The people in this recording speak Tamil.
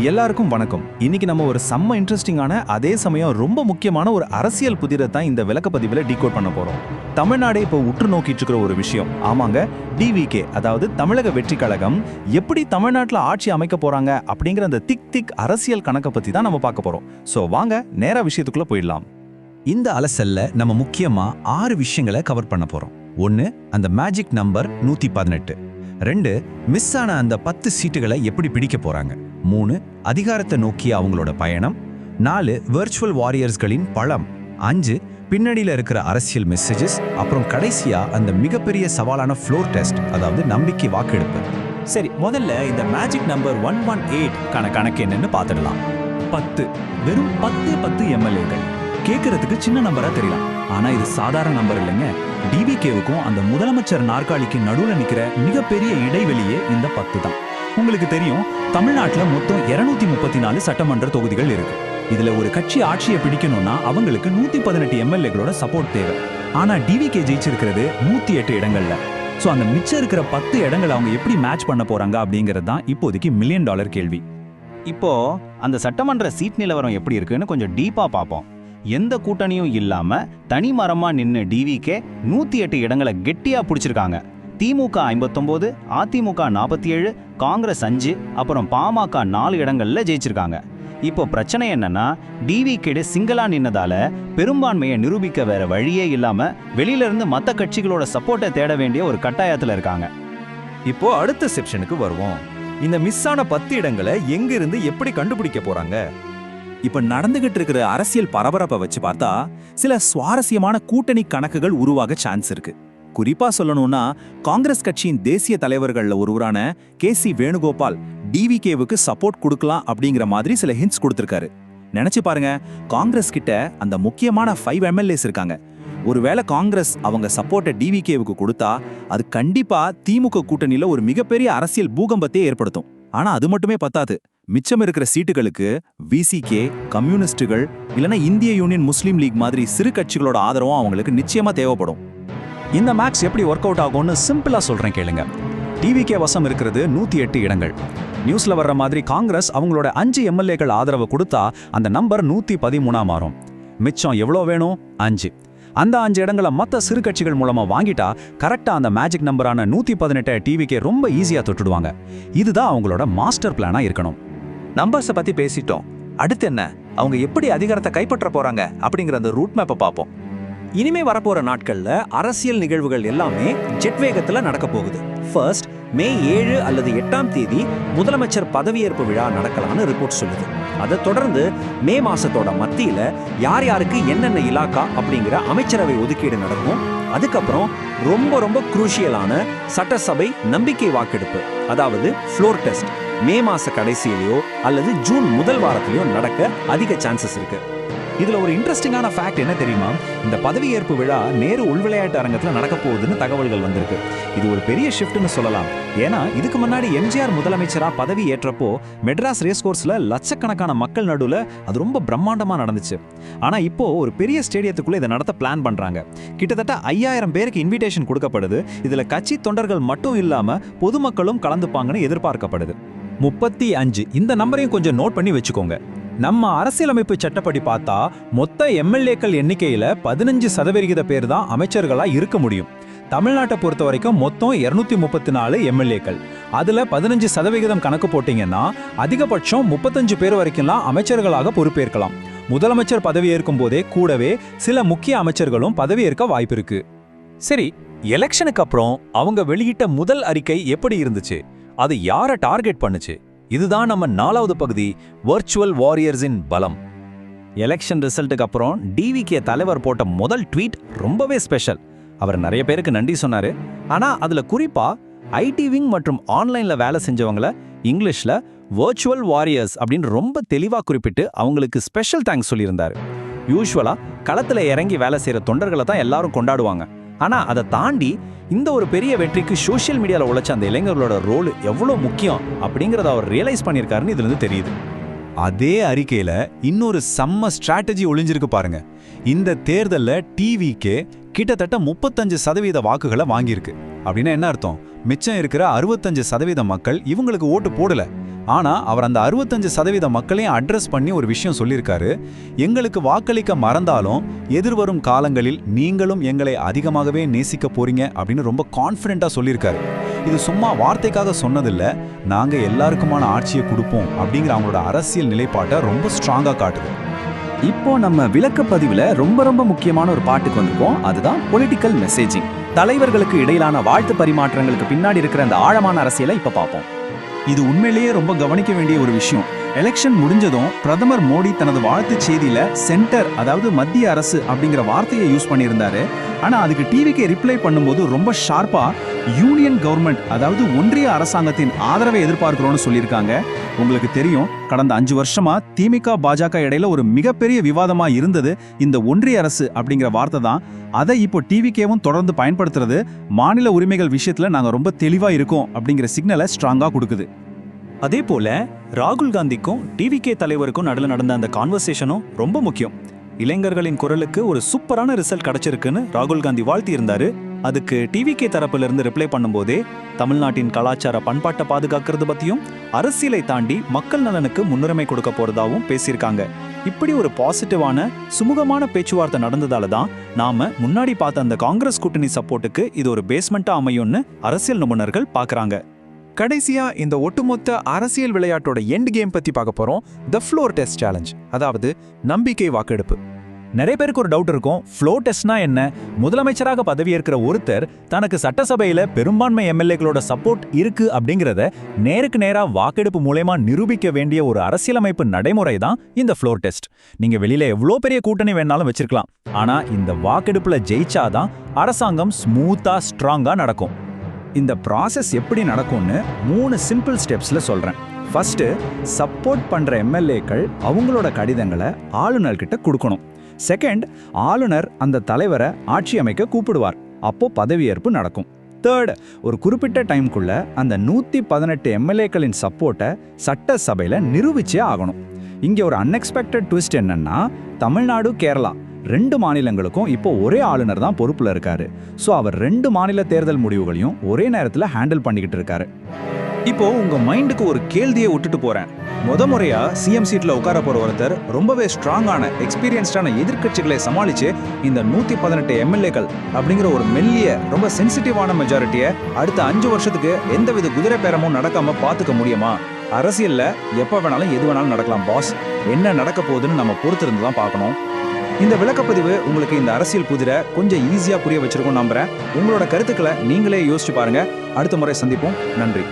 எல்லாருக்கும் வணக்கம். இன்னைக்கு நம்ம ஒரு செம்ம இன்ட்ரெஸ்டிங்கான அதே சமயம் ரொம்ப முக்கியமான ஒரு அரசியல் புதிரை தான் இந்த விளக்கப்பதிவில் டீகோட் பண்ண போறோம். தமிழ்நாடே இப்போ உற்று நோக்கிட்டு இருக்கிற ஒரு விஷயம். ஆமாங்க, டிவிகே அதாவது தமிழக வெற்றி கழகம் எப்படி தமிழ்நாட்டில் ஆட்சி அமைக்க போறாங்க அப்படிங்கிற அந்த திக் அரசியல் கணக்கை பத்தி தான் நம்ம பார்க்க போறோம். ஸோ வாங்க நேரா விஷயத்துக்குள்ள போயிடலாம். இந்த அலசல்ல நம்ம முக்கியமா 6 விஷயங்களை கவர் பண்ண போறோம். 1, அந்த மேஜிக் நம்பர் 118. 2, மிஸ் ஆன அந்த 10 சீட்டுகளை எப்படி பிடிக்க போறாங்க. 3, அதிகாரத்தை நோக்கிய அவங்களோட பயணம். 4, வெர்ச்சுவல் வாரியர்ஸ்களின் பலம். 5, பின்னணியில இருக்கிற அரசியல் மெசேஜஸ். அப்புறம் கடைசியா அந்த மிகப்பெரிய சவாலான ஃப்ளோர் டெஸ்ட், அதாவது நம்பிக்கை வாக்கெடுப்பு. சரி, முதல்ல இந்த மேஜிக் நம்பர் 118 கணக்கு என்னன்னு பார்த்துடலாம். 10, வெறும் 10 எம்எல்ஏக்கள். கேட்கறதுக்கு சின்ன நம்பரா தெரியலாம், ஆனா இது சாதாரண நம்பர் இல்லைங்க. டிவிகேவுக்கும் அந்த முதலமைச்சர் நாற்காலிக்கு நடுவில் நிற்கிற மிகப்பெரிய இடைவெளியே இந்த 10 தான். உங்களுக்கு தெரியும், தமிழ்நாட்டில் மொத்தம் 234 சட்டமன்ற தொகுதிகள் இருக்கு. இதுல ஒரு கட்சி ஆட்சியை பிடிக்கணும்னா அவங்களுக்கு 118 எம்எல்ஏகளோட சப்போர்ட் தேவை. ஆனா டிவிகே ஜெயிச்சிருக்கிறது 108 இடங்கள்ல. ஸோ அந்த மிச்சம் இருக்கிற 10 இடங்களை அவங்க எப்படி மேட்ச் பண்ண போறாங்க அப்படிங்கிறது தான் இப்போதைக்கு $1 மில்லியன் கேள்வி. இப்போ அந்த சட்டமன்ற சீட் நிலவரம் எப்படி இருக்குன்னு கொஞ்சம் டீப்பா பார்ப்போம். எந்த கூட்டணியும் இல்லாம தனி மரமா நின்று டிவிகே 108 இடங்களை கெட்டியா பிடிச்சிருக்காங்க. திமுக 59, அதிமுக 47, காங்கிரஸ் 5, அப்புறம் பாமக 4 இடங்கள்ல ஜெயிச்சிருக்காங்க. இப்போ பிரச்சனை என்னன்னா, டிவிகே சிங்கிளா நின்னதால பெரும்பான்மையை நிரூபிக்க வேற வழியே இல்லாம வெளியில இருந்து மற்ற கட்சிகளோட சப்போர்ட்டை தேட வேண்டிய ஒரு கட்டாயத்துல இருக்காங்க. இப்போ அடுத்த செக்ஷனுக்கு வருவோம். இந்த மிஸ் ஆன 10 இடங்களை எங்க இருந்து எப்படி கண்டுபிடிக்க போறாங்க? இப்ப நடந்துகிட்டு இருக்கிற அரசியல் பரபரப்பை வச்சு பார்த்தா சில சுவாரஸ்யமான கூட்டணி கணக்குகள் உருவாக சான்ஸ் இருக்கு. குறிப்பா சொல்லணும்னா, காங்கிரஸ் கட்சியின் தேசிய தலைவர்கள்ல ஒருவரான KC வேணுகோபால் டிவிகேவுக்கு சப்போர்ட் கொடுக்கலாம் அப்படிங்கிற மாதிரி சில ஹிண்ட்ஸ் கொடுத்திருக்காரு. நினைச்சு பாருங்க, காங்கிரஸ் கிட்ட அந்த முக்கியமான 5 எம்எல்ஏஸ் இருக்காங்க. ஒருவேளை காங்கிரஸ் அவங்க சப்போர்ட்டை டிவிகேவுக்கு கொடுத்தா அது கண்டிப்பா திமுக கூட்டணியில ஒரு மிகப்பெரிய அரசியல் பூகம்பத்தை ஏற்படுத்தும். ஆனா அது மட்டுமே பத்தாது. மிச்சம் இருக்கிற சீட்டுகளுக்கு விசிகே, கம்யூனிஸ்டுகள் இல்லைன்னா இந்திய யூனியன் முஸ்லீம் லீக் மாதிரி சிறு கட்சிகளோட ஆதரவும் அவங்களுக்கு நிச்சயமா தேவைப்படும். இந்த மேக்ஸ் எப்படி ஒர்க் அவுட் ஆகும்னு சிம்பிளா சொல்றேன் கேளுங்க. டிவிகே வசம் இருக்கிறது 108 இடங்கள். நியூஸ்ல வர்ற மாதிரி காங்கிரஸ் அவங்களோட 5 எம்எல்ஏக்கள் ஆதரவு கொடுத்தா அந்த நம்பர் 113 மாறும். மிச்சம் எவ்வளோ வேணும்? 5. அந்த 5 இடங்களை மற்ற சிறு கட்சிகள் மூலமா வாங்கிட்டா கரெக்டா அந்த மேஜிக் நம்பரான 118 டிவிகே ரொம்ப ஈஸியா தொட்டுடுவாங்க. இதுதான் அவங்களோட மாஸ்டர் பிளானா இருக்கணும். நம்பர்ஸை பத்தி பேசிட்டோம். அடுத்து என்ன, அவங்க எப்படி அதிகாரத்தை கைப்பற்ற போறாங்க அப்படிங்கிற அந்த ரூட் மேப்பை பார்ப்போம். இனிமே வரப்போற நாட்கள்ல அரசியல் நிகழ்வுகள் எல்லாமே ஜெட் வேகத்துல நடக்க போகுது. ஃபர்ஸ்ட், மே 7 அல்லது 8ஆம் தேதி முதலமைச்சர் பதவியேற்பு விழா நடக்கலாம்னு ரிப்போர்ட் சொல்லுது. அதை தொடர்ந்து மே மாசத்தோட மத்தியில யார் யாருக்கு என்னென்ன இலாக்கா அப்படிங்கிற அமைச்சரவை ஒதுக்கீடு நடக்கும். அதுக்கப்புறம் ரொம்ப குரூஷியலான சட்டசபை நம்பிக்கை வாக்கெடுப்பு, அதாவது ஃப்ளோர் டெஸ்ட், மே மாச கடைசியிலையோ அல்லது ஜூன் முதல் வாரத்திலையோ நடக்க அதிக சான்சஸ் இருக்கு. இதுல ஒரு இன்ட்ரெஸ்டிங்கான ஃபேக்ட் என்ன தெரியுமா? இந்த பதவியேற்பு விழா நேரு உள்விளையாட்டு அரங்கத்துல நடக்க போகுதுன்னு தகவல்கள் வந்திருக்கு. இது ஒரு பெரிய ஷிஃப்ட்னு சொல்லலாம். ஏன்னா இதுக்கு முன்னாடி எம்ஜிஆர் முதலமைச்சரா பதவி ஏற்றப்போ மெட்ராஸ் ரேஸ் கோர்ஸ்ல லட்சக்கணக்கான மக்கள் நடுவில் அது ரொம்ப பிரம்மாண்டமா நடந்துச்சு. ஆனா இப்போ ஒரு பெரிய ஸ்டேடியத்துக்குள்ள இதை நடத்த பிளான் பண்றாங்க. கிட்டத்தட்ட 5000 பேருக்கு இன்விடேஷன் கொடுக்கப்படுது. இதுல கட்சி தொண்டர்கள் மட்டும் இல்லாம பொதுமக்களும் கலந்துப்பாங்கன்னு எதிர்பார்க்கப்படுது. 35, இந்த நம்பரையும் கொஞ்சம் நோட் பண்ணி வச்சுக்கோங்க. நம்ம அரசியலமைப்பு சட்டப்படி பார்த்தா மொத்த எம்எல்ஏக்கள் எண்ணிக்கையில 15% பேர் தான் அமைச்சர்களா இருக்க முடியும். தமிழ்நாட்டை பொறுத்த வரைக்கும் மொத்தம் 234 எம்எல்ஏக்கள். அதுல 15% கணக்கு போட்டீங்கன்னா அதிகபட்சம் 35 பேர் வரைக்கும்லாம் அமைச்சர்களாக பொறுப்பேற்கலாம். முதலமைச்சர் பதவியேற்கும் போதே கூடவே சில முக்கிய அமைச்சர்களும் பதவியேற்க வாய்ப்பு இருக்கு. சரி, எலெக்ஷனுக்கு அப்புறம் அவங்க வெளியிட்ட முதல் அறிக்கை எப்படி இருந்துச்சு? அது யாரை டார்கெட் பண்ணுச்சு? இதுதான் நம்ம 4வது பகுதி, வெர்ச்சுவல் வாரியர்ஸின் பலம். எலெக்ஷன் ரிசல்ட்டுக்கு அப்புறம் டிவிகே தலைவர் போட்ட முதல் ட்வீட் ரொம்பவே ஸ்பெஷல். அவர் நிறைய பேருக்கு நன்றி சொன்னாரு. ஆனா அதுல குறிப்பா ஐடி விங் மற்றும் ஆன்லைன்ல வேலை செஞ்சவங்கள இங்கிலீஷ்ல வெர்ச்சுவல் வாரியர்ஸ் அப்படின்னு ரொம்ப தெளிவா குறிப்பிட்டு அவங்களுக்கு ஸ்பெஷல் தேங்க்ஸ் சொல்லியிருந்தாரு. யூஸ்வலா களத்துல இறங்கி வேலை செய்யற தொண்டர்களை தான் எல்லாரும் கொண்டாடுவாங்க. ஆனா அதை தாண்டி இந்த ஒரு பெரிய வெற்றிக்கு சோஷியல் மீடியாவில் உழைச்ச அந்த இளைஞர்களோட ரோல் எவ்வளோ முக்கியம் அப்படிங்கிறத அவர் ரியலைஸ் பண்ணியிருக்காருன்னு இதுல இருந்து தெரியுது. அதே அறிக்கையில இன்னொரு செம்ம ஸ்ட்ராட்டஜி ஒளிஞ்சிருக்கு பாருங்க. இந்த தேர்தல்ல டிவிகே கிட்டத்தட்ட 35% வாக்குகளை வாங்கியிருக்கு. அப்படின்னா என்ன அர்த்தம்? மிச்சம் இருக்கிற 65% மக்கள் இவங்களுக்கு ஓட்டு போடல. ஆனா அவர் அந்த 65% மக்களையும் அட்ரஸ் பண்ணி ஒரு விஷயம் சொல்லியிருக்காரு. எங்களுக்கு வாக்களிக்க மறந்தாலும் எதிர்வரும் காலங்களில் நீங்களும் எங்களை அதிகமாகவே நேசிக்க போறீங்க அப்படின்னு ரொம்ப கான்ஃபிடென்ட்டா சொல்லியிருக்காரு. இது சும்மா வார்த்தைக்காக சொன்னதில்ல, நாங்க எல்லாருக்குமான ஆட்சியை கொடுப்போம் அப்படிங்கிற அவங்களோட அரசியல் நிலைப்பாட்டை ரொம்ப ஸ்ட்ராங்கா காட்டுது. இப்போ நம்ம விளக்கப்பதிவுல ரொம்ப முக்கியமான ஒரு பாட்டுக்கு வந்திருக்கோம். அதுதான் பொலிட்டிக்கல் மெசேஜிங். தலைவர்களுக்கு இடையிலான வாழ்த்து பரிமாற்றங்களுக்கு பின்னாடி இருக்கிற அந்த ஆழமான அரசியலை இப்ப பார்ப்போம். இது உண்மையிலேயே ரொம்ப கவனிக்க வேண்டிய ஒரு விஷயம். எலெக்ஷன் முடிஞ்சதும் பிரதமர் மோடி தனது வாழ்த்துச் செய்தியில சென்டர், அதாவது மத்திய அரசு அப்படிங்கிற வார்த்தையை யூஸ் பண்ணியிருந்தாரு. ஆனா அதுக்கு டிவிக்கு ரிப்ளை பண்ணும்போது ரொம்ப ஷார்ப்பா யூனியன் கவர்மெண்ட், அதாவது ஒன்றிய அரசாங்கத்தின் ஆதரவை எதிர்பார்க்கிறோம்னு சொல்லியிருக்காங்க. உங்களுக்கு தெரியும், கடந்த 5 வருஷமா திமுக பாஜக இடையில ஒரு மிகப்பெரிய விவாதமா இருந்தது இந்த ஒன்றிய அரசு அப்படிங்கிற வார்த்தை தான். அதை இப்போ டிவிக்கேவும் தொடர்ந்து பயன்படுத்துறது மாநில உரிமைகள் விஷயத்துல நாங்க ரொம்ப தெளிவா இருக்கோம் அப்படிங்கிற சிக்னலை ஸ்ட்ராங்கா கொடுக்குது. அதே போல ராகுல் காந்திக்கும் டிவிகே தலைவருக்கும் நடுவில் நடந்த அந்த கான்வர்சேஷனும் ரொம்ப முக்கியம். இளைஞர்களின் குரலுக்கு ஒரு சூப்பரான ரிசல்ட் கிடைச்சிருக்குன்னு ராகுல் காந்தி வாழ்த்தி இருந்தாரு. அதுக்கு டிவிகே தரப்புல இருந்து ரிப்ளை பண்ணும்போதே தமிழ்நாட்டின் கலாச்சார பண்பாட்டை பாதுகாக்கிறது பத்தியும் அரசியலை தாண்டி மக்கள் நலனுக்கு முன்னுரிமை கொடுக்க போறதாவும் பேசியிருக்காங்க. இப்படி ஒரு பாசிட்டிவான சுமூகமான பேச்சுவார்த்தை நடந்ததால தான் நாம முன்னாடி பார்த்த அந்த காங்கிரஸ் கூட்டணி சப்போர்ட்டுக்கு இது ஒரு பேஸ்மெண்டா அமையும்னு அரசியல் நிபுணர்கள் பார்க்கறாங்க. கடைசியா இந்த ஒட்டுமொத்த அரசியல் விளையாட்டோட எண்ட் கேம் பத்தி பார்க்க போறோம். தி ஃப்ளோர் டெஸ்ட் சேலஞ்ச், அதாவது நம்பிக்கை வாக்கெடுப்பு. நிறைய பேருக்கு ஒரு டவுட் இருக்கும், ஃப்ளோ டெஸ்ட்னா என்ன? முதலமைச்சராக பதவியேற்கிற ஒருத்தர் தனக்கு சட்டசபையில பெரும்பான்மை எம்எல்ஏக்களோட சப்போர்ட் இருக்கு அப்படிங்கறத நேருக்கு நேரா வாக்கெடுப்பு மூலமா நிரூபிக்க வேண்டிய ஒரு அரசியலமைப்பு நடைமுறை தான் இந்த ஃப்ளோர் டெஸ்ட். நீங்க வெளியில எவ்வளோ பெரிய கூட்டணி வேணாலும் வச்சிருக்கலாம், ஆனா இந்த வாக்கெடுப்புல ஜெயிச்சாதான் அரசாங்கம் ஸ்மூத்தா ஸ்ட்ராங்கா நடக்கும். இந்த ப்ராசஸ் எப்படி நடக்கும்னு 3 சிம்பிள் ஸ்டெப்ஸ்ல சொல்றேன். ஃபர்ஸ்ட், சப்போர்ட் பண்ற எம்எல்ஏக்கள் அவங்களோட கடிதங்களை ஆளுநர்கிட்ட கொடுக்கணும். செகண்ட், ஆளுநர் அந்த தலைவரை ஆட்சி அமைக்க கூப்பிடுவார், அப்போ பதவியேற்பு நடக்கும். தேர்ட், ஒரு குறிப்பிட்ட டைம்குள்ள அந்த 118 எம்எல்ஏக்களின் சப்போர்ட்டை சட்டசபையில நிரூபிச்சே ஆகணும். இங்க ஒரு அன்எக்ஸ்பெக்டட் ட்விஸ்ட் என்னன்னா, தமிழ்நாடு, கேரளா 2 மாநிலங்களுக்கும் இப்போ ஒரே ஆளுநர் தான் பொறுப்புல இருக்காரு. ஸோ அவர் 2 மாநில தேர்தல் முடிவுகளையும் ஒரே நேரத்தில் ஹேண்டில் பண்ணிக்கிட்டு இருக்காரு. இப்போ உங்க மைண்டுக்கு ஒரு கேள்வியை விட்டுட்டு போறேன். முறையா சிஎம் சீட்ல உட்கார போற ஒருத்தர் ரொம்பவே ஸ்ட்ராங்கான எக்ஸ்பீரியன்ஸ்டான எதிர்க்கட்சிகளை சமாளிச்சு இந்த 118 எம்எல்ஏக்கள் அப்படிங்கிற ஒரு மெல்லிய ரொம்ப சென்சிட்டிவான மெஜாரிட்டியை அடுத்த 5 வருஷத்துக்கு எந்தவித குதிரை பேரமும் நடக்காம பாத்துக்க முடியுமா? அரசியல்ல எப்ப வேணாலும் எது வேணாலும் நடக்கலாம் பாஸ். என்ன நடக்க போகுதுன்னு நம்ம பொறுத்திருந்து தான் பார்க்கணும். இந்த விளக்கப்பதிவு உங்களுக்கு இந்த அரசியல் புதிரை கொஞ்சம் ஈஸியா புரிய வச்சிருக்கும் நம்புறேன். உங்களோட கருத்துக்களை நீங்களே யோசிச்சு பாருங்க. அடுத்த முறை சந்திப்போம். நன்றி.